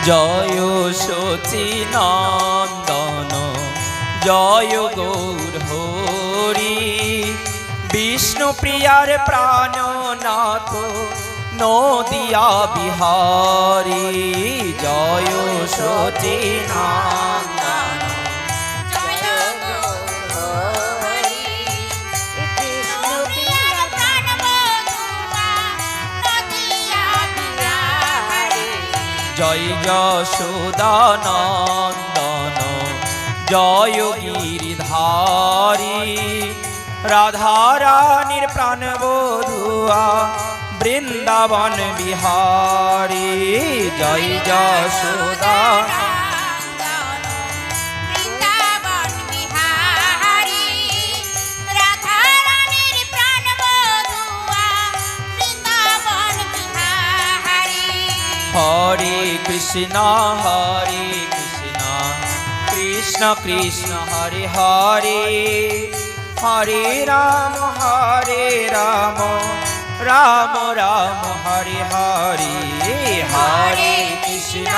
জয় সচিনন্দন জয় গৌর হরি, বিষ্ণু প্রিয়ার প্রাণনাথ নদিয়া বিহারী। জয় সচিনন্দন জয় যশোদানন্দন জয় গিরিধারী, রাধারানীর প্রাণবধুয়া বৃন্দাবন বিহারী। জয় যশোদা হরে কৃষ্ণ কৃষ্ণ কৃষ্ণ হরে হরে, হরে রাম রাম রাম হরে হরে। হরে কৃষ্ণ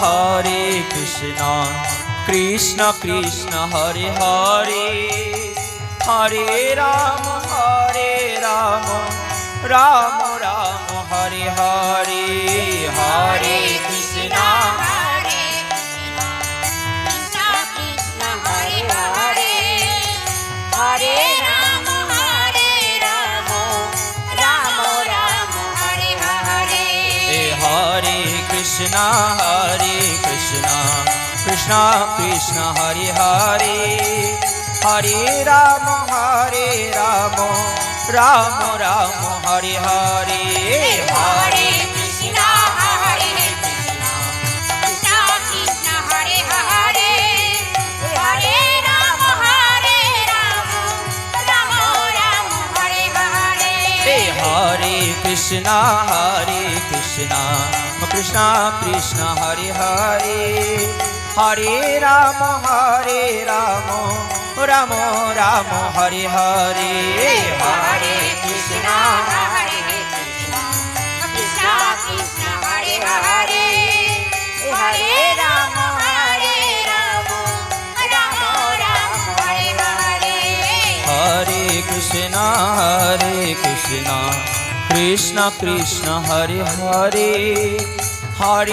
हरे कृष्णा कृष्ण कृष्ण हरे हरे, हरे राम राम राम हरे हरे। हरे कृष्णा हरे राम राम राम हरे हरे। हरे कृष्णा कृष्ण कृष्ण हरे हरे, हरे राम राम राम हरे हरे। हरे कृष्णा कृष्ण कृष्ण हरे हरे, हरे राम राम राम हरे हरे। हरे कृष्णा कृष्ण कृष्ण हरे हरे, हरे राम राम राम हरे हरे। हरे कृष्णा कृष्ण कृष्ण हरे हरे, हरे राम राम राम हरे हरे। हरे कृष्णा कृष्ण कृष्ण हरे हरे, हरे